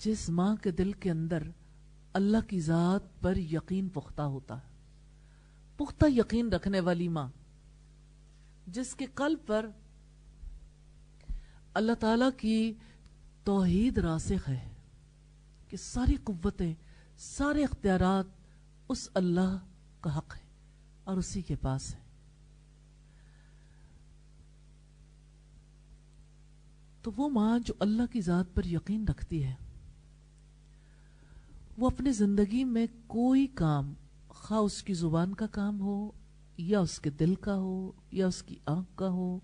جس ماں کے دل کے اندر اللہ کی ذات پر یقین پختہ ہوتا ہے، پختہ یقین رکھنے والی ماں، جس کے قلب پر اللہ تعالیٰ کی توحید راسخ ہے کہ ساری قوتیں، سارے اختیارات اس اللہ کا حق ہے اور اسی کے پاس ہے، تو وہ ماں جو اللہ کی ذات پر یقین رکھتی ہے، وہ اپنی زندگی میں کوئی کام، خواہ اس کی زبان کا کام ہو یا اس کے دل کا ہو یا اس کی آنکھ کا ہو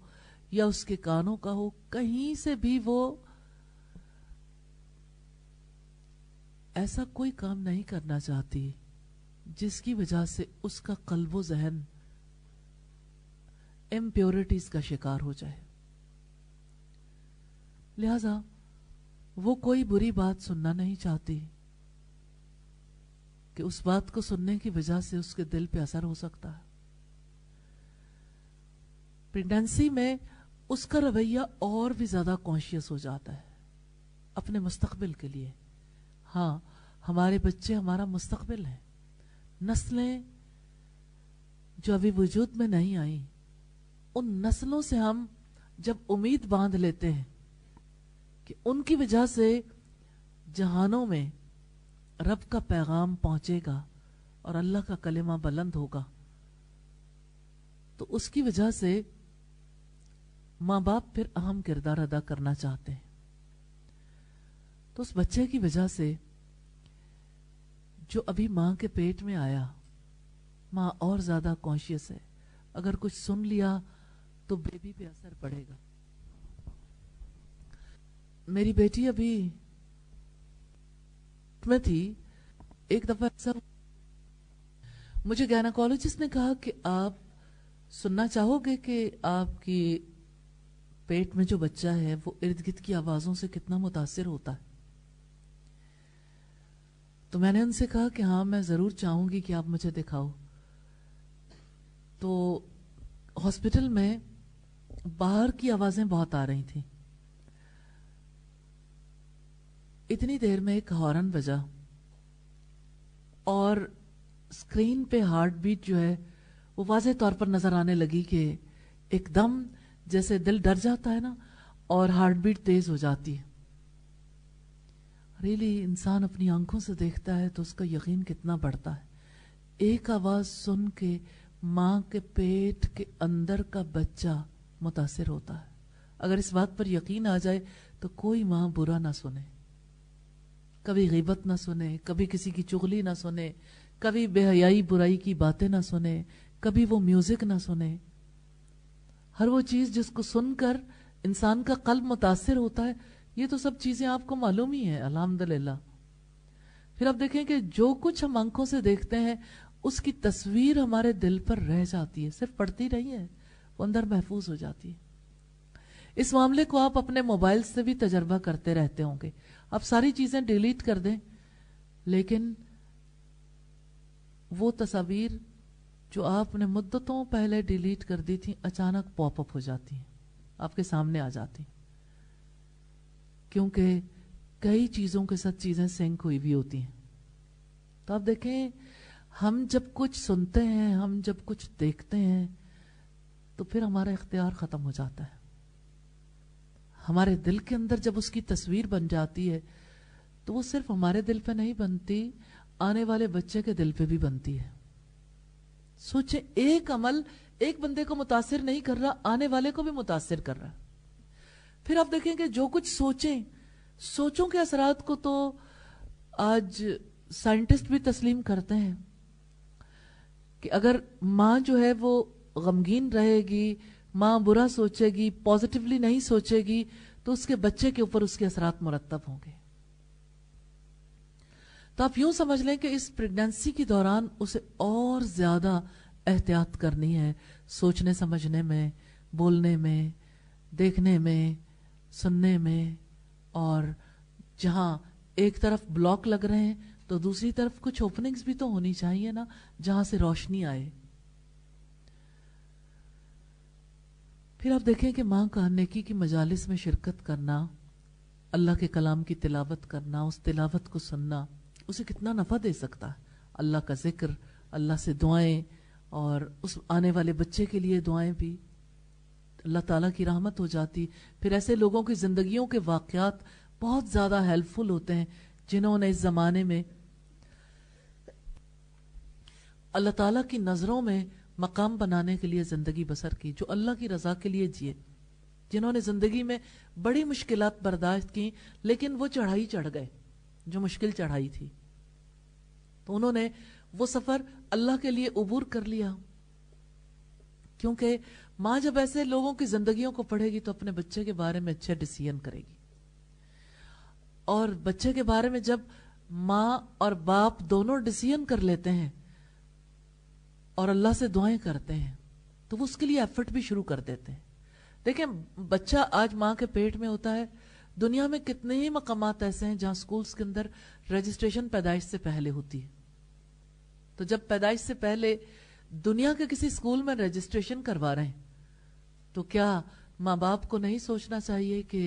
یا اس کے کانوں کا ہو، کہیں سے بھی وہ ایسا کوئی کام نہیں کرنا چاہتی جس کی وجہ سے اس کا قلب و ذہن امپیورٹیز کا شکار ہو جائے. لہذا وہ کوئی بری بات سننا نہیں چاہتی کہ اس بات کو سننے کی وجہ سے اس کے دل پہ اثر ہو سکتا ہے. پریگنینسی میں اس کا رویہ اور بھی زیادہ کانشیس ہو جاتا ہے اپنے مستقبل کے لیے. ہاں، ہمارے بچے ہمارا مستقبل ہیں. نسلیں جو ابھی وجود میں نہیں آئیں، ان نسلوں سے ہم جب امید باندھ لیتے ہیں کہ ان کی وجہ سے جہانوں میں رب کا پیغام پہنچے گا اور اللہ کا کلمہ بلند ہوگا، تو اس کی وجہ سے ماں باپ پھر اہم کردار ادا کرنا چاہتے ہیں. تو اس بچے کی وجہ سے جو ابھی ماں کے پیٹ میں آیا، ماں اور زیادہ کانشیس ہے. اگر کچھ سن لیا تو بیبی پہ اثر پڑے گا. میری بیٹی ابھی میں تھی، ایک دفعہ ایسا مجھے گائنیکولوجسٹ نے کہا کہ آپ سننا چاہو گے کہ آپ کی پیٹ میں جو بچہ ہے وہ ارد گرد کی آوازوں سے کتنا متاثر ہوتا ہے. تو میں نے ان سے کہا کہ ہاں، میں ضرور چاہوں گی کہ آپ مجھے دکھاؤ. تو ہاسپٹل میں باہر کی آوازیں بہت آ رہی تھیں. اتنی دیر میں ایک ہارن بجا اور اسکرین پہ ہارٹ بیٹ جو ہے وہ واضح طور پر نظر آنے لگی کہ ایک دم جیسے دل ڈر جاتا ہے نا اور ہارٹ بیٹ تیز ہو جاتی ہے. ریلی انسان اپنی آنکھوں سے دیکھتا ہے تو اس کا یقین کتنا بڑھتا ہے. ایک آواز سن کے ماں کے پیٹ کے اندر کا بچہ متاثر ہوتا ہے. اگر اس بات پر یقین آ جائے تو کوئی ماں برا نہ سنے، کبھی غیبت نہ سنے، کبھی کسی کی چغلی نہ سنے، کبھی بے حیائی برائی کی باتیں نہ سنے، کبھی وہ میوزک نہ سنے. ہر وہ چیز جس کو سن کر انسان کا قلب متاثر ہوتا ہے، یہ تو سب چیزیں آپ کو معلوم ہی ہیں الحمدللہ. پھر آپ دیکھیں کہ جو کچھ ہم آنکھوں سے دیکھتے ہیں اس کی تصویر ہمارے دل پر رہ جاتی ہے، صرف پڑتی نہیں ہے، وہ اندر محفوظ ہو جاتی ہے. اس معاملے کو آپ اپنے موبائل سے بھی تجربہ کرتے رہتے ہوں گے. آپ ساری چیزیں ڈیلیٹ کر دیں لیکن وہ تصاویر جو آپ نے مدتوں پہلے ڈیلیٹ کر دی تھیں اچانک پاپ اپ ہو جاتی ہیں، آپ کے سامنے آ جاتی ہیں، کیونکہ کئی چیزوں کے ساتھ چیزیں سنک ہوئی بھی ہوتی ہیں. تو آپ دیکھیں، ہم جب کچھ سنتے ہیں، ہم جب کچھ دیکھتے ہیں تو پھر ہمارا اختیار ختم ہو جاتا ہے. ہمارے دل کے اندر جب اس کی تصویر بن جاتی ہے تو وہ صرف ہمارے دل پہ نہیں بنتی، آنے والے بچے کے دل پہ بھی بنتی ہے. سوچیں، ایک عمل ایک بندے کو متاثر نہیں کر رہا، آنے والے کو بھی متاثر کر رہا. پھر آپ دیکھیں کہ جو کچھ سوچوں کے اثرات کو تو آج سائنٹسٹ بھی تسلیم کرتے ہیں کہ اگر ماں جو ہے وہ غمگین رہے گی، ماں برا سوچے گی، پازیٹیولی نہیں سوچے گی، تو اس کے بچے کے اوپر اس کے اثرات مرتب ہوں گے. تو آپ یوں سمجھ لیں کہ اس پریگنینسی کے دوران اسے اور زیادہ احتیاط کرنی ہے، سوچنے سمجھنے میں، بولنے میں، دیکھنے میں، سننے میں. اور جہاں ایک طرف بلاک لگ رہے ہیں تو دوسری طرف کچھ اوپننگز بھی تو ہونی چاہیے نا جہاں سے روشنی آئے. پھر آپ دیکھیں کہ ماں کا نیکی کی مجالس میں شرکت کرنا اللہ کے کلام کی تلاوت کرنا، اس تلاوت کو سننا اسے کتنا نفع دے سکتا ہے. اللہ کا ذکر، اللہ سے دعائیں، اور اس آنے والے بچے کے لیے دعائیں بھی، اللہ تعالیٰ کی رحمت ہو جاتی. پھر ایسے لوگوں کی زندگیوں کے واقعات بہت زیادہ ہیلپ فل ہوتے ہیں جنہوں نے اس زمانے میں اللہ تعالیٰ کی نظروں میں مقام بنانے کے لیے زندگی بسر کی، جو اللہ کی رضا کے لیے جیے، جنہوں نے زندگی میں بڑی مشکلات برداشت کی لیکن وہ چڑھائی چڑھ گئے جو مشکل چڑھائی تھی، تو انہوں نے وہ سفر اللہ کے لیے عبور کر لیا. کیونکہ ماں جب ایسے لوگوں کی زندگیوں کو پڑھے گی تو اپنے بچے کے بارے میں اچھے ڈیسیژن کرے گی، اور بچے کے بارے میں جب ماں اور باپ دونوں ڈیسیژن کر لیتے ہیں اور اللہ سے دعائیں کرتے ہیں تو وہ اس کے لیے ایفرٹ بھی شروع کر دیتے ہیں. دیکھیں بچہ آج ماں کے پیٹ میں ہوتا ہے، دنیا میں کتنے ہی مقامات ایسے ہیں جہاں سکولز کے اندر رجسٹریشن پیدائش سے پہلے ہوتی ہے. تو جب پیدائش سے پہلے دنیا کے کسی سکول میں رجسٹریشن کروا رہے ہیں تو کیا ماں باپ کو نہیں سوچنا چاہیے کہ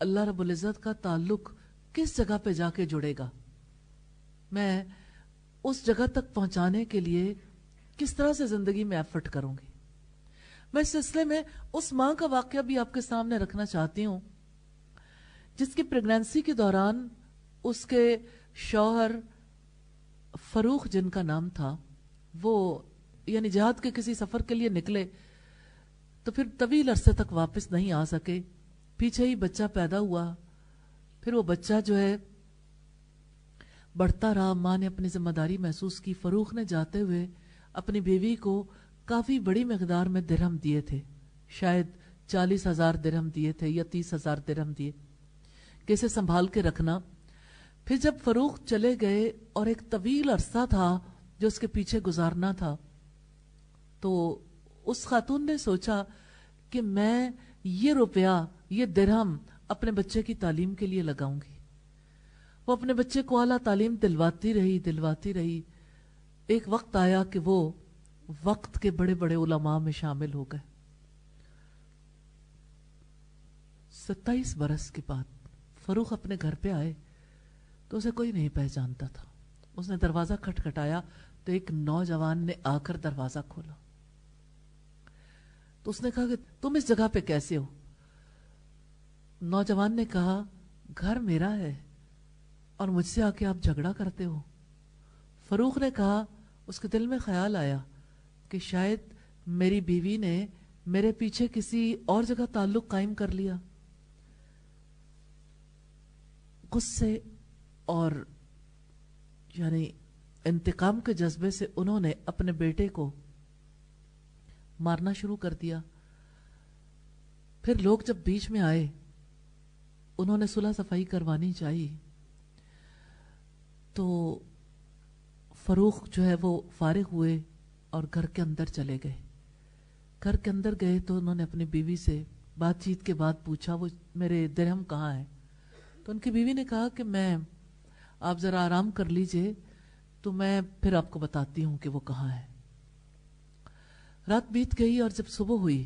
اللہ رب العزت کا تعلق کس جگہ پہ جا کے جڑے گا، میں اس جگہ تک پہنچانے کے لیے کس طرح سے زندگی میں ایفرٹ کروں گی. میں اس سلسلے میں اس ماں کا واقعہ بھی آپ کے سامنے رکھنا چاہتی ہوں جس کی پریگنینسی کے دوران اس کے شوہر فروخ جن کا نام تھا، وہ یعنی جہاد کے کسی سفر کے لیے نکلے تو پھر طویل عرصے تک واپس نہیں آ سکے. پیچھے ہی بچہ پیدا ہوا، پھر وہ بچہ جو ہے بڑھتا رہا. ماں نے اپنی ذمہ داری محسوس کی. فروخ نے جاتے ہوئے اپنی بیوی کو کافی بڑی مقدار میں درہم دیے تھے، شاید 40,000 درہم دیے تھے یا 30,000 درہم دیے کہ اسے سنبھال کے رکھنا. پھر جب فروخ چلے گئے اور ایک طویل عرصہ تھا جو اس کے پیچھے گزارنا تھا، تو اس خاتون نے سوچا کہ میں یہ روپیہ، یہ درہم اپنے بچے کی تعلیم کے لیے لگاؤں گی. وہ اپنے بچے کو اعلیٰ تعلیم دلواتی رہی. ایک وقت آیا کہ وہ وقت کے بڑے بڑے علماء میں شامل ہو گئے. 27 برس کے بعد فروخ اپنے گھر پہ آئے تو اسے کوئی نہیں پہچانتا تھا. اس نے دروازہ کھٹکھٹایا تو ایک نوجوان نے آ کر دروازہ کھولا. تو اس نے کہا کہ تم اس جگہ پہ کیسے ہو؟ نوجوان نے کہا گھر میرا ہے اور مجھ سے آ کے آپ جھگڑا کرتے ہو. فروخ نے کہا، اس کے دل میں خیال آیا کہ شاید میری بیوی نے میرے پیچھے کسی اور جگہ تعلق قائم کر لیا. غصے اور یعنی انتقام کے جذبے سے انہوں نے اپنے بیٹے کو مارنا شروع کر دیا. پھر لوگ جب بیچ میں آئے، انہوں نے صلح صفائی کروانی چاہیے، تو فروخ جو ہے وہ فارغ ہوئے اور گھر کے اندر چلے گئے. گھر کے اندر گئے تو انہوں نے اپنی بیوی سے بات چیت کے بعد پوچھا وہ میرے درہم کہاں ہیں؟ تو ان کی بیوی نے کہا کہ آپ ذرا آرام کر لیجئے تو میں پھر آپ کو بتاتی ہوں کہ وہ کہاں ہے. رات بیت گئی اور جب صبح ہوئی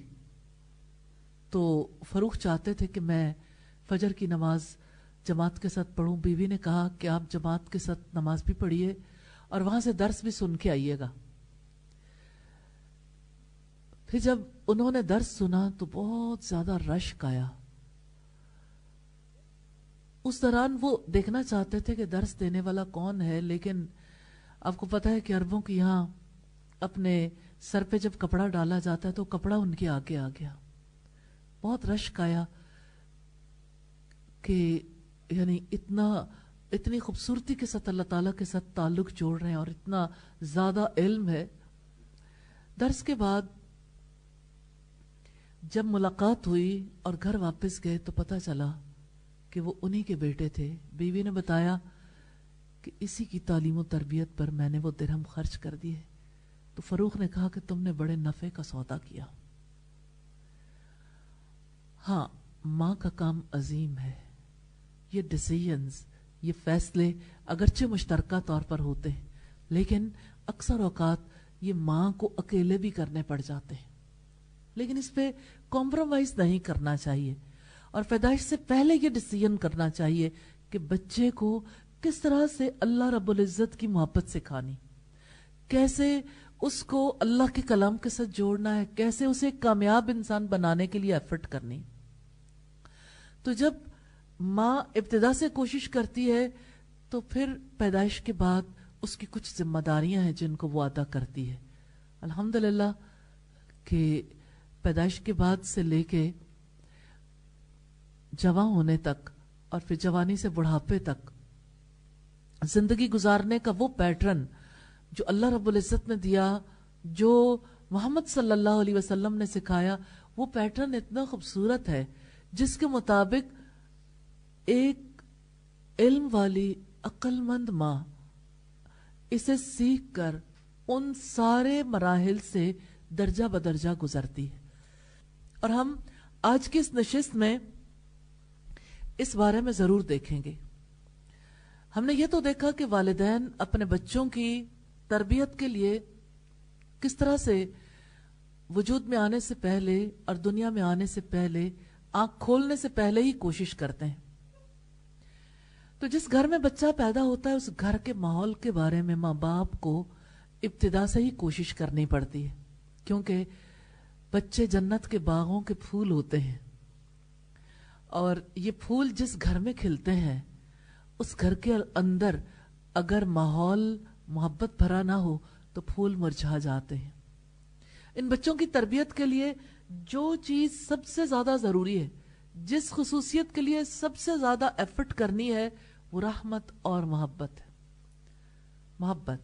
تو فروخ چاہتے تھے کہ میں فجر کی نماز جماعت کے ساتھ پڑھوں. بیوی نے کہا کہ آپ جماعت کے ساتھ نماز بھی پڑھیے اور وہاں سے درس بھی سن کے آئیے گا. پھر جب انہوں نے درس سنا تو بہت زیادہ رشک آیا. اس دوران وہ دیکھنا چاہتے تھے کہ درس دینے والا کون ہے، لیکن آپ کو پتا ہے کہ عربوں کے یہاں اپنے سر پہ جب کپڑا ڈالا جاتا ہے تو کپڑا ان کے آگے آ گیا. بہت رشک آیا کہ یعنی اتنی خوبصورتی کے ساتھ اللہ تعالیٰ کے ساتھ تعلق جوڑ رہے ہیں اور اتنا زیادہ علم ہے. درس کے بعد جب ملاقات ہوئی اور گھر واپس گئے تو پتہ چلا کہ وہ انہی کے بیٹے تھے. بیوی نے بتایا کہ اسی کی تعلیم و تربیت پر میں نے وہ درہم خرچ کر دیے. تو فروخ نے کہا کہ تم نے بڑے نفع کا سودا کیا. ہاں، ماں کا کام عظیم ہے. یہ ڈیسیژنز، یہ فیصلے اگرچہ مشترکہ طور پر ہوتے ہیں لیکن اکثر اوقات یہ ماں کو اکیلے بھی کرنے پڑ جاتے ہیں. لیکن اس پہ کمپرومائز نہیں کرنا چاہیے اور پیدائش سے پہلے یہ ڈیسیژن کرنا چاہیے کہ بچے کو کس طرح سے اللہ رب العزت کی محبت سکھانی، کیسے اس کو اللہ کے کلام کے ساتھ جوڑنا ہے، کیسے اسے ایک کامیاب انسان بنانے کے لیے ایفرٹ کرنی۔ تو جب ماں ابتدا سے کوشش کرتی ہے تو پھر پیدائش کے بعد اس کی کچھ ذمہ داریاں ہیں جن کو وہ ادا کرتی ہے۔ الحمدللہ کہ پیدائش کے بعد سے لے کے جوان ہونے تک اور پھر جوانی سے بڑھاپے تک زندگی گزارنے کا وہ پیٹرن جو اللہ رب العزت نے دیا، جو محمد صلی اللہ علیہ وسلم نے سکھایا، وہ پیٹرن اتنا خوبصورت ہے جس کے مطابق ایک علم والی عقل مند ماں اسے سیکھ کر ان سارے مراحل سے درجہ بدرجہ گزرتی ہے۔ اور ہم آج کی اس نشست میں اس بارے میں ضرور دیکھیں گے۔ ہم نے یہ تو دیکھا کہ والدین اپنے بچوں کی تربیت کے لیے کس طرح سے وجود میں آنے سے پہلے اور دنیا میں آنے سے پہلے، آنکھ کھولنے سے پہلے ہی کوشش کرتے ہیں۔ تو جس گھر میں بچہ پیدا ہوتا ہے اس گھر کے ماحول کے بارے میں ماں باپ کو ابتدا سے ہی کوشش کرنی پڑتی ہے، کیونکہ بچے جنت کے باغوں کے پھول ہوتے ہیں، اور یہ پھول جس گھر میں کھلتے ہیں اس گھر کے اندر اگر ماحول محبت بھرا نہ ہو تو پھول مرجھا جاتے ہیں۔ ان بچوں کی تربیت کے لیے جو چیز سب سے زیادہ ضروری ہے، جس خصوصیت کے لیے سب سے زیادہ ایفرٹ کرنی ہے، وہ رحمت اور محبت ہے۔ محبت،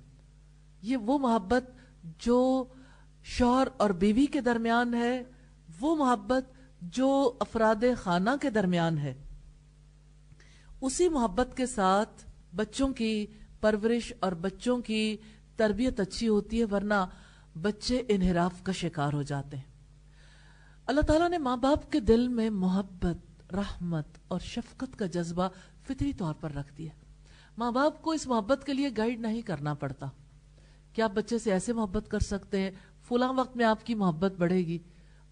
یہ وہ محبت جو شوہر اور بیوی کے درمیان ہے، وہ محبت جو افراد خانہ کے درمیان ہے، اسی محبت کے ساتھ بچوں کی پرورش اور بچوں کی تربیت اچھی ہوتی ہے، ورنہ بچے انحراف کا شکار ہو جاتے ہیں۔ اللہ تعالیٰ نے ماں باپ کے دل میں محبت، رحمت اور شفقت کا جذبہ فطری طور پر رکھ دیا۔ ماں باپ کو اس محبت کے لیے گائیڈ نہیں کرنا پڑتا کہ آپ بچے سے ایسے محبت کر سکتے ہیں، فلاں وقت میں آپ کی محبت بڑھے گی۔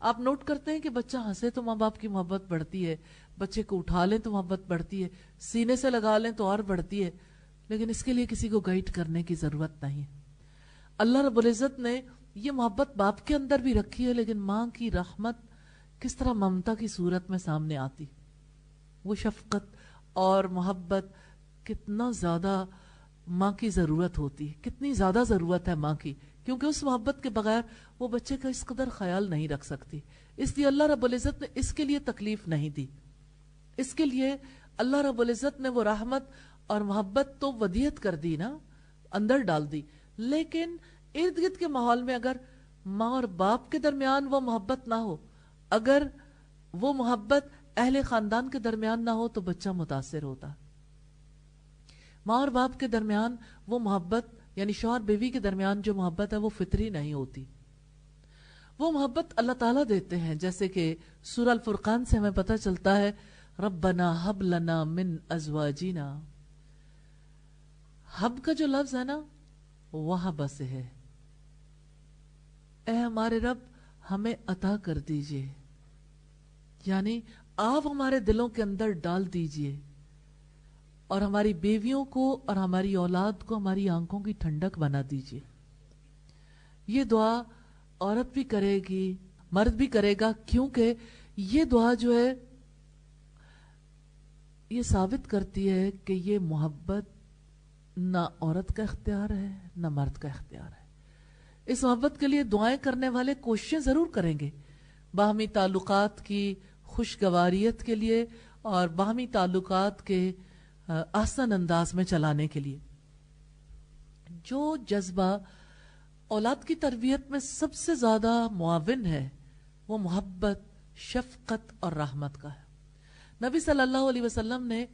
آپ نوٹ کرتے ہیں کہ بچہ ہنسے تو ماں باپ کی محبت بڑھتی ہے، بچے کو اٹھا لیں تو محبت بڑھتی ہے، سینے سے لگا لیں تو اور بڑھتی ہے، لیکن اس کے لیے کسی کو گائیڈ کرنے کی ضرورت نہیں ہے۔ اللہ رب العزت نے یہ محبت باپ کے اندر بھی رکھی ہے، لیکن ماں کی رحمت کس طرح ممتا کی صورت میں سامنے آتی، وہ شفقت اور محبت کتنا زیادہ ماں کی ضرورت ہوتی ہے، کتنی زیادہ ضرورت ہے ماں کی، کیونکہ اس محبت کے بغیر وہ بچے کا اس قدر خیال نہیں رکھ سکتی۔ اس لیے اللہ رب العزت نے اس کے لیے تکلیف نہیں دی، اس کے لیے اللہ رب العزت نے وہ رحمت اور محبت تو ودیعت کر دی نا، اندر ڈال دی، لیکن ارد گرد کے ماحول میں اگر ماں اور باپ کے درمیان وہ محبت نہ ہو، اگر وہ محبت اہل خاندان کے درمیان نہ ہو تو بچہ متاثر ہوتا۔ ماں اور باپ کے درمیان وہ محبت، یعنی شوہر بیوی کے درمیان جو محبت ہے وہ فطری نہیں ہوتی، وہ محبت اللہ تعالیٰ دیتے ہیں، جیسے کہ سورہ الفرقان سے ہمیں پتہ چلتا ہے ربنا ہب لنا من ازواجنا، ہب کا جو لفظ ہے نا وہب سے ہے، اے ہمارے رب ہمیں عطا کر دیجئے، یعنی آپ ہمارے دلوں کے اندر ڈال دیجئے، اور ہماری بیویوں کو اور ہماری اولاد کو ہماری آنکھوں کی ٹھنڈک بنا دیجئے۔ یہ دعا عورت بھی کرے گی، مرد بھی کرے گا، کیونکہ یہ دعا جو ہے یہ ثابت کرتی ہے کہ یہ محبت نہ عورت کا اختیار ہے نہ مرد کا اختیار ہے۔ اس محبت کے لیے دعائیں کرنے والے کوششیں ضرور کریں گے، باہمی تعلقات کی خوشگواریت کے لیے اور باہمی تعلقات کے آسان انداز میں چلانے کے لیے۔ جو جذبہ اولاد کی تربیت میں سب سے زیادہ معاون ہے وہ محبت، شفقت اور رحمت کا ہے۔ نبی صلی اللہ علیہ وسلم نے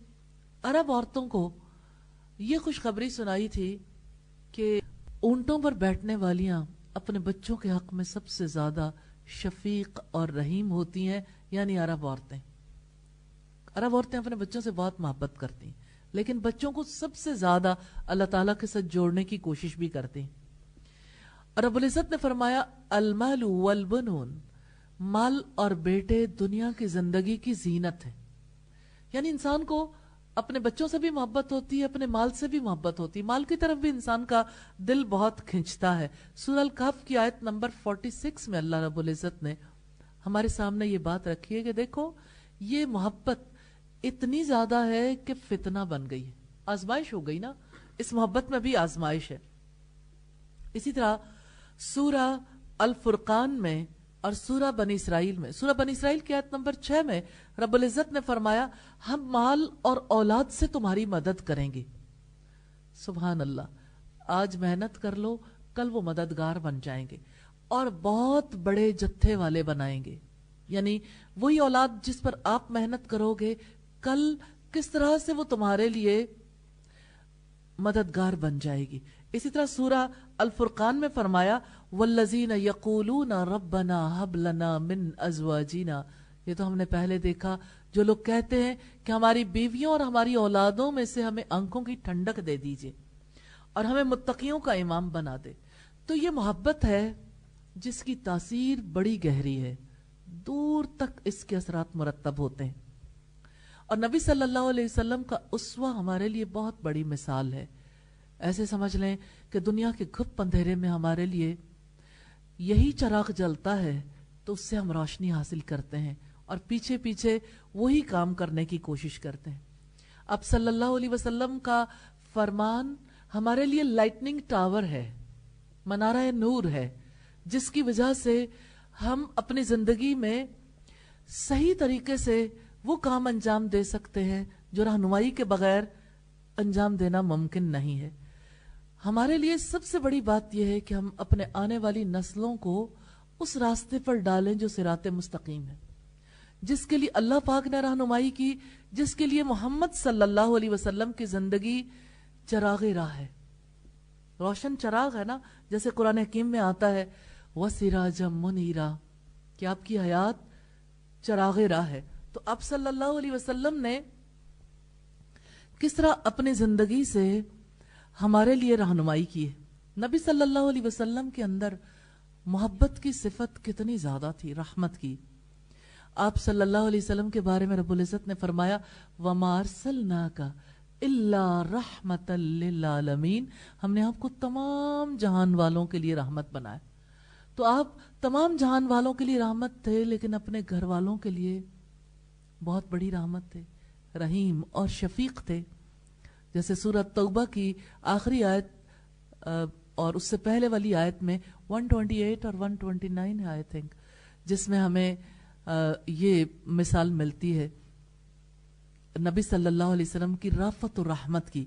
عرب عورتوں کو یہ خوشخبری سنائی تھی کہ اونٹوں پر بیٹھنے والیاں اپنے بچوں کے حق میں سب سے زیادہ شفیق اور رحیم ہوتی ہیں، یعنی عرب عورتیں۔ عرب عورتیں اپنے بچوں سے بہت محبت کرتی ہیں، لیکن بچوں کو سب سے زیادہ اللہ تعالیٰ کے ساتھ جوڑنے کی کوشش بھی کرتی ہیں۔ رب العزت نے فرمایا المال والبنون، مال اور بیٹے دنیا کی زندگی کی زینت ہے. یعنی انسان کو اپنے بچوں سے بھی محبت ہوتی ہے, اپنے مال سے بھی محبت ہوتی ہے, مال کی طرف بھی انسان کا دل بہت کھنچتا ہے. سورہ الکہف کی آیت نمبر 46 میں اللہ رب العزت نے ہمارے سامنے یہ بات رکھی ہے کہ دیکھو یہ محبت اتنی زیادہ ہے کہ فتنہ بن گئی ہے, آزمائش ہو گئی نا, اس محبت میں بھی آزمائش ہے. اسی طرح سورہ الفرقان میں اور سورہ بنی اسرائیل میں, سورہ بنی اسرائیل کی آیت نمبر 6 میں رب العزت نے فرمایا ہم مال اور اولاد سے تمہاری مدد کریں گے. سبحان اللہ, آج محنت کر لو, کل وہ مددگار بن جائیں گے اور بہت بڑے جتھے والے بنائیں گے. یعنی وہی اولاد جس پر آپ محنت کرو گے کل کس طرح سے وہ تمہارے لیے مددگار بن جائے گی. اسی طرح سورہ الفرقان میں فرمایا والذین یقولون ربنا ھب لنا من ازواجنا, یہ تو ہم نے پہلے دیکھا, جو لوگ کہتے ہیں کہ ہماری بیویوں اور ہماری اولادوں میں سے ہمیں آنکھوں کی ٹھنڈک دے دیجئے اور ہمیں متقیوں کا امام بنا دے. تو یہ محبت ہے جس کی تاثیر بڑی گہری ہے, دور تک اس کے اثرات مرتب ہوتے ہیں. اور نبی صلی اللہ علیہ وسلم کا اسوہ ہمارے لیے بہت بڑی مثال ہے. ایسے سمجھ لیں کہ دنیا کے گھپ اندھیرے میں ہمارے لیے یہی چراغ جلتا ہے تو اس سے ہم روشنی حاصل کرتے ہیں اور پیچھے پیچھے وہی کام کرنے کی کوشش کرتے ہیں. اب صلی اللہ علیہ وسلم کا فرمان ہمارے لیے لائٹننگ ٹاور ہے, منارہ نور ہے, جس کی وجہ سے ہم اپنی زندگی میں صحیح طریقے سے وہ کام انجام دے سکتے ہیں جو رہنمائی کے بغیر انجام دینا ممکن نہیں ہے. ہمارے لیے سب سے بڑی بات یہ ہے کہ ہم اپنے آنے والی نسلوں کو اس راستے پر ڈالیں جو صراط مستقیم ہے, جس کے لیے اللہ پاک نے رہنمائی کی, جس کے لیے محمد صلی اللہ علیہ وسلم کی زندگی چراغ راہ ہے, روشن چراغ ہے نا. جیسے قرآن حکیم میں آتا ہے وَسِرَاجًا مُنِيرًا, کہ آپ کی حیات چراغ راہ ہے. تو آپ صلی اللہ علیہ وسلم نے کس طرح اپنی زندگی سے ہمارے لیے رہنمائی کی ہے. نبی صلی اللہ علیہ وسلم کے اندر محبت کی صفت کتنی زیادہ تھی, رحمت کی. آپ صلی اللہ علیہ وسلم کے بارے میں رب العزت نے فرمایا وَمَا أَرْسَلْنَاكَ إِلَّا رَحْمَةً لِّلْعَالَمِينَ, ہم نے آپ کو تمام جہان والوں کے لیے رحمت بنایا. تو آپ تمام جہان والوں کے لیے رحمت تھے, لیکن اپنے گھر والوں کے لیے بہت بڑی رحمت تھے, رحیم اور شفیق تھے. جیسے سورہ توبہ کی آخری آیت اور اس سے پہلے والی آیت میں 128 اور 129 ہے آئی تھنک, جس میں ہمیں یہ مثال ملتی ہے نبی صلی اللہ علیہ وسلم کی رافت و رحمت کی.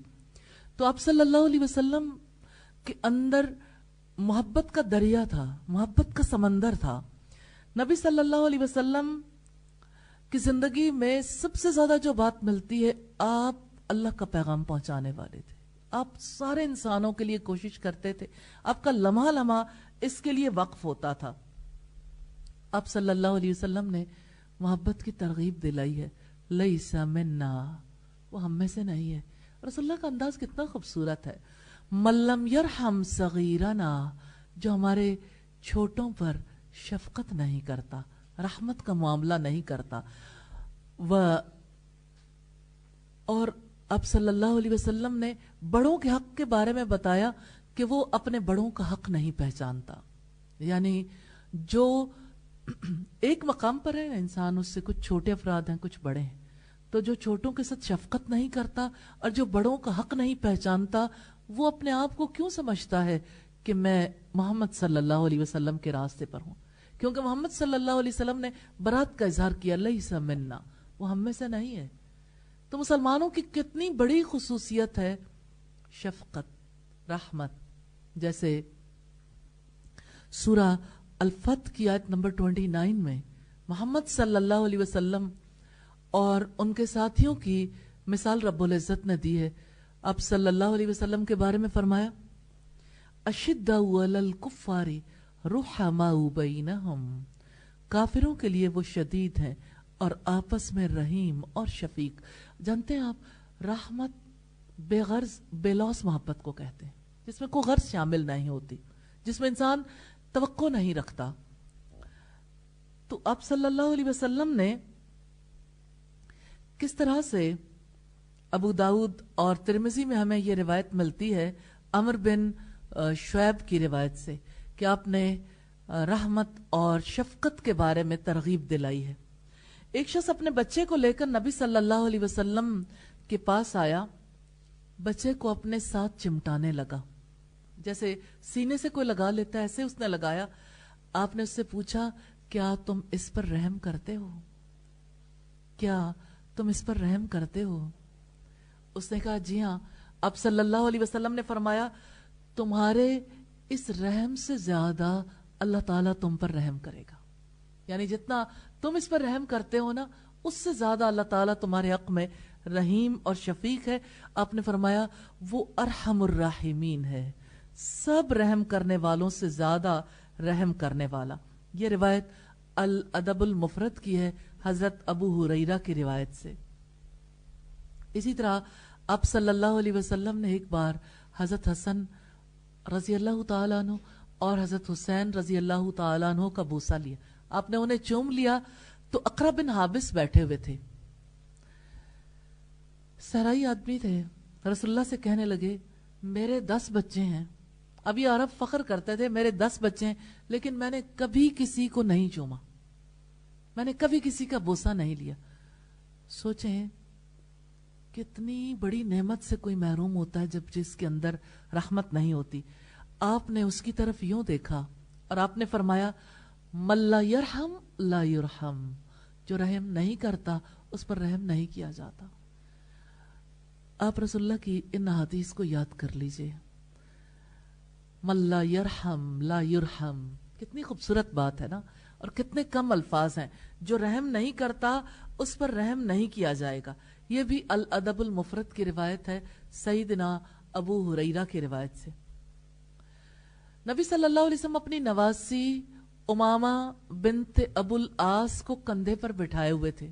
تو آپ صلی اللہ علیہ وسلم کے اندر محبت کا دریا تھا, محبت کا سمندر تھا. نبی صلی اللہ علیہ وسلم کی زندگی میں سب سے زیادہ جو بات ملتی ہے, آپ اللہ کا پیغام پہنچانے والے تھے. آپ سارے انسانوں کے لیے کوشش کرتے تھے, آپ کا لمحہ لمحہ اس کے لیے وقف ہوتا تھا. آپ صلی اللہ علیہ وسلم نے محبت کی ترغیب دلائی ہے, لیس منا, وہ ہم میں سے نہیں ہے. رسول اللہ کا انداز کتنا خوبصورت ہے, من لم یرحم صغیرنا, جو ہمارے چھوٹوں پر شفقت نہیں کرتا, رحمت کا معاملہ نہیں کرتا. اور اب صلی اللہ علیہ وسلم نے بڑوں کے حق کے بارے میں بتایا کہ وہ اپنے بڑوں کا حق نہیں پہچانتا. یعنی جو ایک مقام پر ہے انسان, اس سے کچھ چھوٹے افراد ہیں, کچھ بڑے ہیں, تو جو چھوٹوں کے ساتھ شفقت نہیں کرتا اور جو بڑوں کا حق نہیں پہچانتا, وہ اپنے آپ کو کیوں سمجھتا ہے کہ میں محمد صلی اللہ علیہ وسلم کے راستے پر ہوں. کیونکہ محمد صلی اللہ علیہ وسلم نے برات کا اظہار کیا, لیس منا, وہ ہم میں سے نہیں ہے. تو مسلمانوں کی کتنی بڑی خصوصیت ہے شفقت, رحمت. جیسے سورہ الفتح کی آیت نمبر 29 میں محمد صلی اللہ علیہ وسلم اور ان کے ساتھیوں کی مثال رب العزت نے دی ہے. اب صلی اللہ علیہ وسلم کے بارے میں فرمایا اشداء علی الکفار رحماء بینہم, کافروں کے لیے وہ شدید ہیں اور آپس میں رحیم اور شفیق. جانتے ہیں آپ, رحمت بے غرض بے لوث محبت کو کہتے ہیں, جس میں کوئی غرض شامل نہیں ہوتی, جس میں انسان توقع نہیں رکھتا. تو آپ صلی اللہ علیہ وسلم نے کس طرح سے، ابو داؤد اور ترمذی میں ہمیں یہ روایت ملتی ہے عمر بن شعیب کی روایت سے کہ آپ نے رحمت اور شفقت کے بارے میں ترغیب دلائی ہے۔ ایک شخص اپنے بچے کو لے کر نبی صلی اللہ علیہ وسلم کے پاس آیا، بچے کو اپنے ساتھ چمٹانے لگا، جیسے سینے سے کوئی لگا لیتا ہے ایسے اس نے لگایا۔ آپ نے اس سے پوچھا کیا تم اس پر رحم کرتے ہو؟ کیا تم اس پر رحم کرتے ہو؟ اس نے کہا جی ہاں۔ اب صلی اللہ علیہ وسلم نے فرمایا تمہارے اس رحم سے زیادہ اللہ تعالیٰ تم پر رحم کرے گا، یعنی جتنا تم اس پر رحم کرتے ہو نا اس سے زیادہ اللہ تعالیٰ تمہارے حق میں رحیم اور شفیق ہے۔ آپ نے فرمایا وہ ارحم الراحمین ہے، سب رحم کرنے والوں سے زیادہ رحم کرنے والا۔ یہ روایت الادب المفرد کی ہے حضرت ابو ہریرہ کی روایت سے۔ اسی طرح آپ صلی اللہ علیہ وسلم نے ایک بار حضرت حسن رضی اللہ تعالیٰ عنہ اور حضرت حسین رضی اللہ تعالیٰ عنہ کا بوسہ لیا۔ آپ نے انہیں چوم لیا تو اقرا بن حابس بیٹھے ہوئے تھے، صحرائی آدمی تھے، رسول اللہ سے کہنے لگے میرے 10 بچے ہیں۔ اب یہ عرب فخر کرتے تھے میرے 10 بچے ہیں، لیکن میں نے کبھی کسی کو نہیں چوما، میں نے کبھی کسی کا بوسہ نہیں لیا۔ سوچیں کتنی بڑی نعمت سے کوئی محروم ہوتا ہے جب جس کے اندر رحمت نہیں ہوتی۔ آپ نے اس کی طرف یوں دیکھا اور آپ نے فرمایا من لا یرحم لا یرحم، جو رحم نہیں کرتا اس پر رحم نہیں کیا جاتا۔ آپ رسول اللہ کی ان حدیث کو یاد کر لیجئے، من لا یرحم لا یرحم، کتنی خوبصورت بات ہے نا، اور کتنے کم الفاظ ہیں۔ جو رحم نہیں کرتا اس پر رحم نہیں کیا جائے گا۔ یہ بھی الادب المفرد کی روایت ہے سیدنا ابو ہریرہ کی روایت سے۔ نبی صلی اللہ علیہ وسلم اپنی نواسی امامہ بنت ابو العاص کو کندھے پر بٹھائے ہوئے تھے،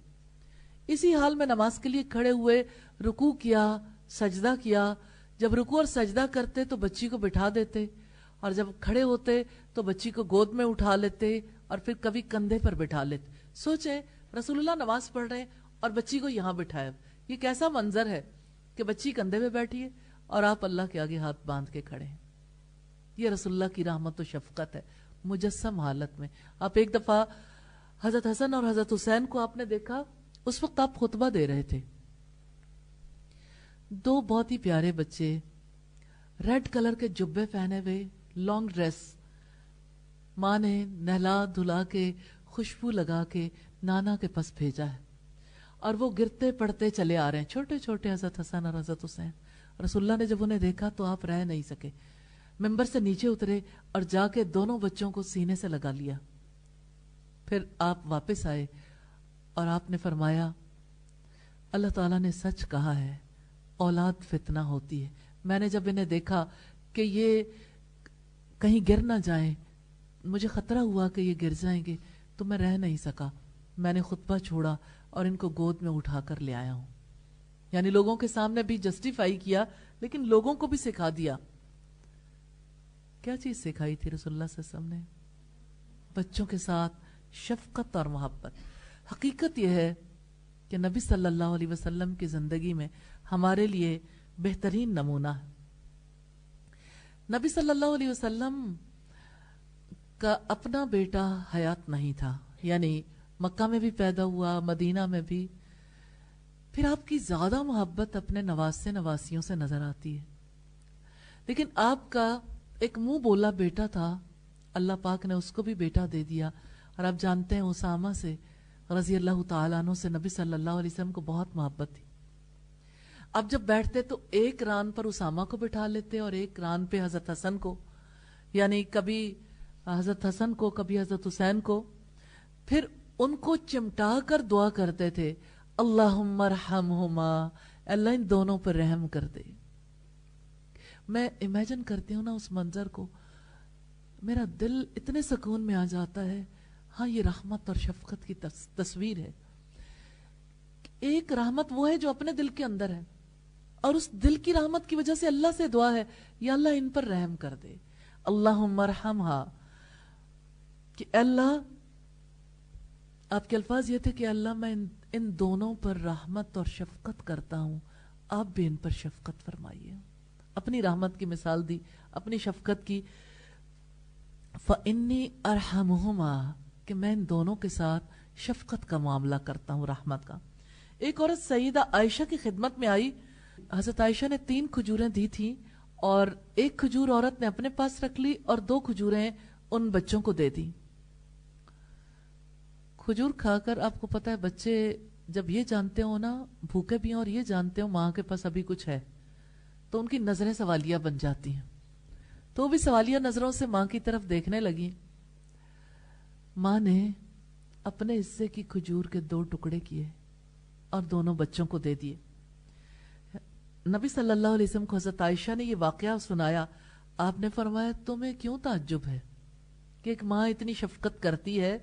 اسی حال میں نماز کے لیے کھڑے ہوئے، رکوع کیا، سجدہ کیا۔ جب رکوع اور سجدہ کرتے تو بچی کو بٹھا دیتے، اور جب کھڑے ہوتے تو بچی کو گود میں اٹھا لیتے اور پھر کبھی کندھے پر بٹھا لیتے۔ سوچیں رسول اللہ نماز پڑھ رہے ہیں اور بچی کو یہاں بٹھائے، یہ کیسا منظر ہے کہ بچی کندھے پہ بیٹھی ہے اور آپ اللہ کے آگے ہاتھ باندھ کے کھڑے ہیں۔ یہ رسول اللہ کی رحمت و شفقت ہے مجسم حالت میں۔ آپ ایک دفعہ حضرت حسن اور حضرت حسین کو آپ نے دیکھا، اس وقت آپ خطبہ دے رہے تھے، 2 بہت ہی پیارے بچے ریڈ کلر کے جبے پہنے ہوئے، لانگ ڈریس، ماں نے نہلا دھلا کے خوشبو لگا کے نانا کے پاس بھیجا ہے، اور وہ گرتے پڑتے چلے آ رہے ہیں، چھوٹے چھوٹے حضرت حسن اور حضرت حسین۔ رسول اللہ نے جب انہیں دیکھا تو آپ رہ نہیں سکے، ممبر سے نیچے اترے اور جا کے دونوں بچوں کو سینے سے لگا لیا۔ پھر آپ واپس آئے اور آپ نے فرمایا اللہ تعالیٰ نے سچ کہا ہے، اولاد فتنہ ہوتی ہے۔ میں نے جب انہیں دیکھا کہ یہ کہیں گر نہ جائیں، مجھے خطرہ ہوا کہ یہ گر جائیں گے، تو میں رہ نہیں سکا، میں نے خطبہ چھوڑا اور ان کو گود میں اٹھا کر لے آیا ہوں۔ یعنی لوگوں کے سامنے بھی جسٹیفائی کیا، لیکن لوگوں کو بھی سکھا دیا۔ کیا چیز سکھائی تھی رسول اللہ صلی اللہ علیہ وسلم نے؟ بچوں کے ساتھ شفقت اور محبت۔ حقیقت یہ ہے کہ نبی صلی اللہ علیہ وسلم کی زندگی میں ہمارے لیے بہترین نمونہ ہے۔ نبی صلی اللہ علیہ وسلم کا اپنا بیٹا حیات نہیں تھا، یعنی مکہ میں بھی پیدا ہوا، مدینہ میں بھی، پھر آپ کی زیادہ محبت اپنے نواسے نواسیوں سے نظر آتی ہے۔ لیکن آپ کا ایک منہ بولا بیٹا تھا، اللہ پاک نے اس کو بھی بیٹا دے دیا، اور آپ جانتے ہیں اسامہ سے رضی اللہ تعالیٰ عنہ سے نبی صلی اللہ علیہ وسلم کو بہت محبت تھی۔ اب جب بیٹھتے تو ایک ران پر اسامہ کو بٹھا لیتے اور ایک ران پہ حضرت حسن کو، یعنی کبھی حضرت حسن کو کبھی حضرت حسین کو، پھر ان کو چمٹا کر دعا کرتے تھے اللہم ارحمہما، اللہ ان دونوں پر رحم کر دے۔ میں امیجن کرتی ہوں نا اس منظر کو، میرا دل اتنے سکون میں آ جاتا ہے۔ ہاں یہ رحمت اور شفقت کی تصویر ہے۔ ایک رحمت وہ ہے جو اپنے دل کے اندر ہے، اور اس دل کی رحمت کی وجہ سے اللہ سے دعا ہے یا اللہ ان پر رحم کر دے، اللہم ارحمہا، کہ اللہ آپ کے الفاظ یہ تھے کہ اللہ میں ان دونوں پر رحمت اور شفقت کرتا ہوں، آپ بھی ان پر شفقت فرمائیے. اپنی رحمت کی مثال دی، اپنی شفقت کی. فَإِنِّي أَرْحَمُهُمَا، کہ میں ان دونوں کے ساتھ شفقت کا معاملہ کرتا ہوں، رحمت کا. ایک عورت سیدہ عائشہ کی خدمت میں آئی. حضرت عائشہ نے 3 کھجوریں دی تھیں اور ایک کھجور عورت نے اپنے پاس رکھ لی اور 2 کھجوریں ان بچوں کو دے دی. کھجور کھا کر آپ کو پتا ہے بچے جب یہ جانتے ہو نا بھوکے بھی ہیں اور یہ جانتے ہو ماں کے پاس ابھی کچھ ہے تو ان کی نظریں سوالیہ بن جاتی ہیں. تو وہ بھی سوالیہ نظروں سے ماں کی طرف دیکھنے لگی. ماں نے اپنے حصے کی کھجور کے 2 ٹکڑے کیے اور دونوں بچوں کو دے دیے. نبی صلی اللہ علیہ وسلم کو حضرت عائشہ نے یہ واقعہ سنایا. آپ نے فرمایا تمہیں کیوں تعجب ہے کہ ایک ماں اتنی شفقت کرتی ہے.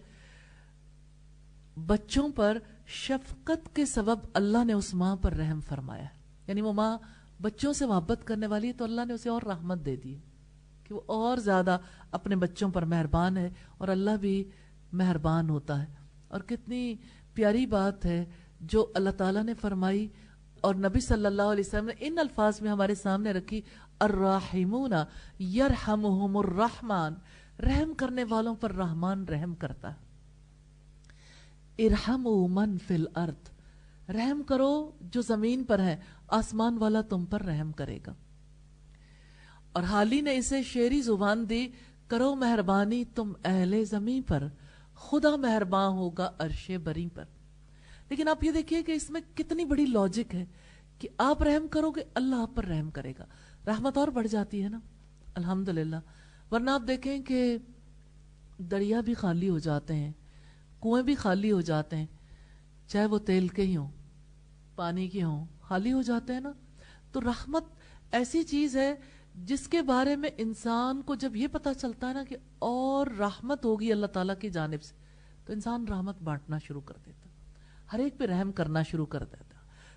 بچوں پر شفقت کے سبب اللہ نے اس ماں پر رحم فرمایا. یعنی وہ ماں بچوں سے محبت کرنے والی ہے تو اللہ نے اسے اور رحمت دے دی کہ وہ اور زیادہ اپنے بچوں پر مہربان ہے اور اللہ بھی مہربان ہوتا ہے. اور کتنی پیاری بات ہے جو اللہ تعالیٰ نے فرمائی اور نبی صلی اللہ علیہ وسلم نے ان الفاظ میں ہمارے سامنے رکھی. الراحمون یرحمہم الرحمن، رحم کرنے والوں پر رحمان رحم کرتا ہے. ارحموا من فی الارض، رحم کرو جو زمین پر ہے، آسمان والا تم پر رحم کرے گا. اور حالی نے اسے شعری زبان دی، کرو مہربانی تم اہل زمین پر، خدا مہربان ہوگا عرش بری پر. لیکن آپ یہ دیکھیے کہ اس میں کتنی بڑی لاجک ہے کہ آپ رحم کرو گے اللہ آپ پر رحم کرے گا، رحمت اور بڑھ جاتی ہے نا الحمدللہ. ورنہ آپ دیکھیں کہ دریا بھی خالی ہو جاتے ہیں، کنویں بھی خالی ہو جاتے ہیں، چاہے وہ تیل کے ہی ہوں پانی کے ہوں، خالی ہو جاتے ہیں نا. تو رحمت ایسی چیز ہے جس کے بارے میں انسان کو جب یہ پتا چلتا ہے نا کہ اور رحمت ہوگی اللہ تعالیٰ کی جانب سے تو انسان رحمت بانٹنا شروع کر دیتا، ہر ایک پہ رحم کرنا شروع کر دیتا.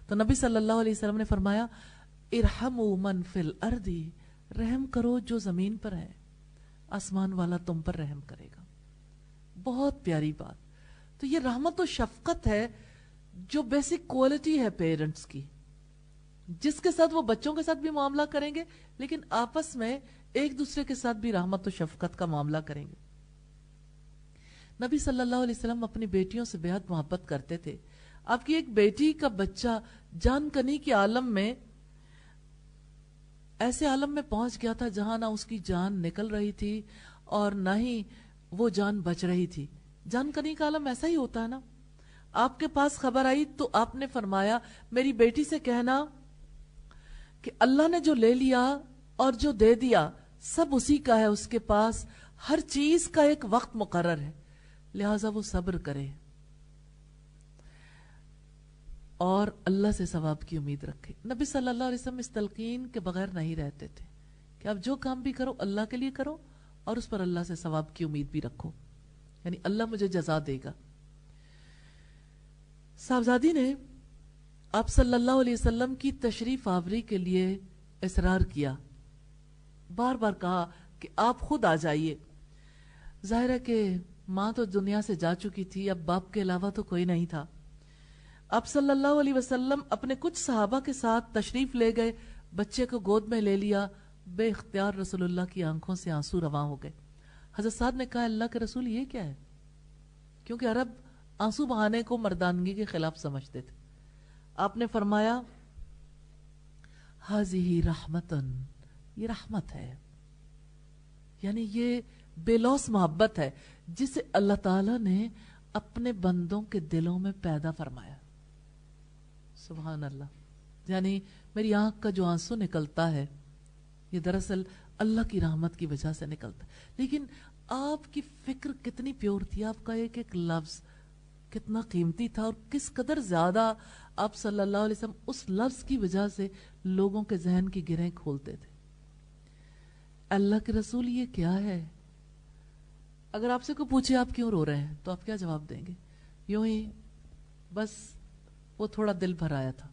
تو نبی صلی اللہ علیہ وسلم نے فرمایا ارحموا من فی الارض، رحم کرو جو زمین پر ہے، آسمان والا تم پر رحم کرے گا. بہت پیاری بات. تو یہ رحمت و شفقت ہے جو بیسک کوالٹی ہے پیرنٹس کی، جس کے ساتھ وہ بچوں کے ساتھ بھی معاملہ کریں گے لیکن آپس میں ایک دوسرے کے ساتھ بھی رحمت و شفقت کا معاملہ کریں گے. نبی صلی اللہ علیہ وسلم اپنی بیٹیوں سے بہت محبت کرتے تھے. آپ کی ایک بیٹی کا بچہ جان کنی کے عالم میں ایسے عالم میں پہنچ گیا تھا جہاں نہ اس کی جان نکل رہی تھی اور نہ ہی وہ جان بچ رہی تھی. جان کنی کا عالم ایسا ہی ہوتا ہے نا. آپ کے پاس خبر آئی تو آپ نے فرمایا میری بیٹی سے کہنا کہ اللہ نے جو لے لیا اور جو دے دیا سب اسی کا ہے، اس کے پاس ہر چیز کا ایک وقت مقرر ہے، لہٰذا وہ صبر کرے اور اللہ سے ثواب کی امید رکھے. نبی صلی اللہ علیہ وسلم اس تلقین کے بغیر نہیں رہتے تھے کہ آپ جو کام بھی کرو اللہ کے لیے کرو اور اس پر اللہ سے ثواب کی امید بھی رکھو، یعنی اللہ مجھے جزا دے گا. صاحبزادی نے آپ صلی اللہ علیہ وسلم کی تشریف آوری کے لیے اصرار کیا، بار بار کہا کہ آپ خود آ جائیے. ظاہر ہے کہ ماں تو دنیا سے جا چکی تھی، اب باپ کے علاوہ تو کوئی نہیں تھا. آپ صلی اللہ علیہ وسلم اپنے کچھ صحابہ کے ساتھ تشریف لے گئے، بچے کو گود میں لے لیا. بے اختیار رسول اللہ کی آنکھوں سے آنسو رواں ہو گئے. حضرت سعد نے کہا اللہ کے رسول یہ کیا ہے؟ کیونکہ عرب آنسو بہانے کو مردانگی کے خلاف سمجھتے تھے. آپ نے فرمایا ہذہ رحمتن، یہ رحمت ہے، یعنی یہ بے لوث محبت ہے جسے اللہ تعالیٰ نے اپنے بندوں کے دلوں میں پیدا فرمایا. سبحان اللہ. یعنی میری آنکھ کا جو آنسو نکلتا ہے یہ دراصل اللہ کی رحمت کی وجہ سے نکلتا ہے. لیکن آپ کی فکر کتنی پیور تھی، آپ کا ایک ایک لفظ کتنا قیمتی تھا اور کس قدر زیادہ آپ صلی اللہ علیہ وسلم اس لفظ کی وجہ سے لوگوں کے ذہن کی گرہیں کھولتے تھے. اللہ کے رسول یہ کیا ہے؟ اگر آپ سے کوئی پوچھے آپ کیوں رو رہے ہیں تو آپ کیا جواب دیں گے؟ یوں ہی بس وہ تھوڑا دل بھر آیا تھا.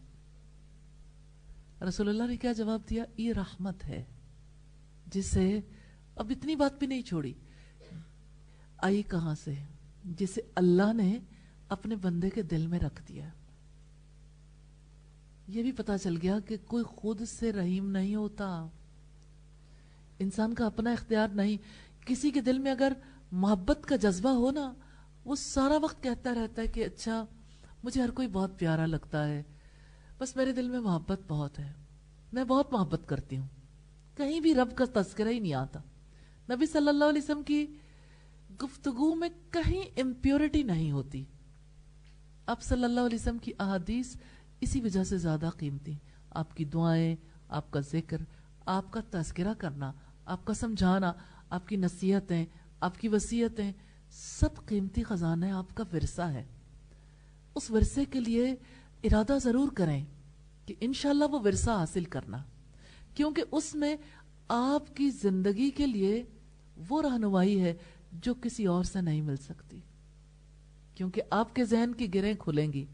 رسول اللہ نے کیا جواب دیا؟ یہ رحمت ہے جسے اب اتنی بات بھی نہیں چھوڑی. آئی کہاں سے؟ جسے اللہ نے اپنے بندے کے دل میں رکھ دیا. یہ بھی پتا چل گیا کہ کوئی خود سے رحیم نہیں ہوتا, انسان کا اپنا اختیار نہیں. کسی کے دل میں اگر محبت کا جذبہ ہو نا, وہ سارا وقت کہتا رہتا ہے کہ اچھا مجھے ہر کوئی بہت پیارا لگتا ہے, بس میرے دل میں محبت بہت ہے, میں بہت محبت کرتی ہوں. کہیں بھی رب کا تذکرہ ہی نہیں آتا. نبی صلی اللہ علیہ وسلم کی گفتگو میں کہیں امپیورٹی نہیں ہوتی. آپ صلی اللہ علیہ وسلم کی احادیث اسی وجہ سے زیادہ قیمتی. آپ کی دعائیں, آپ کا ذکر, آپ کا تذکرہ کرنا, آپ کا سمجھانا, آپ کی نصیحتیں, آپ کی وصیتیں, سب قیمتی خزانہ ہے, آپ کا ورثہ ہے. اس ورثے کے لیے ارادہ ضرور کریں کہ انشاءاللہ وہ ورثہ حاصل کرنا, کیونکہ اس میں آپ کی زندگی کے لیے وہ رہنمائی ہے جو کسی اور سے نہیں مل سکتی, کیونکہ آپ کے ذہن کی گرہیں کھلیں گی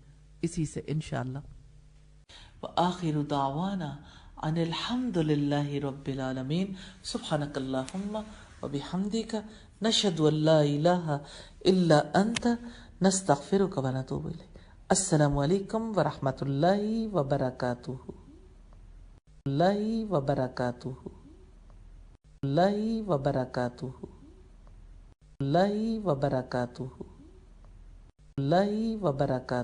اسی سے انشاءاللہ. وآخر دعوانا ان الحمد للہ رب العالمین. سبحانک اللہم وبحمدک نشہد ان لا الہ الا انت نستغفرک ونتوب الیک. السلام علیکم ورحمۃ اللہ وبرکاتہ. اللہ وبرکاتہ. اللہ وبرکاتہ. اللہ وبرکاتہ. اللہ وبرکاتہ.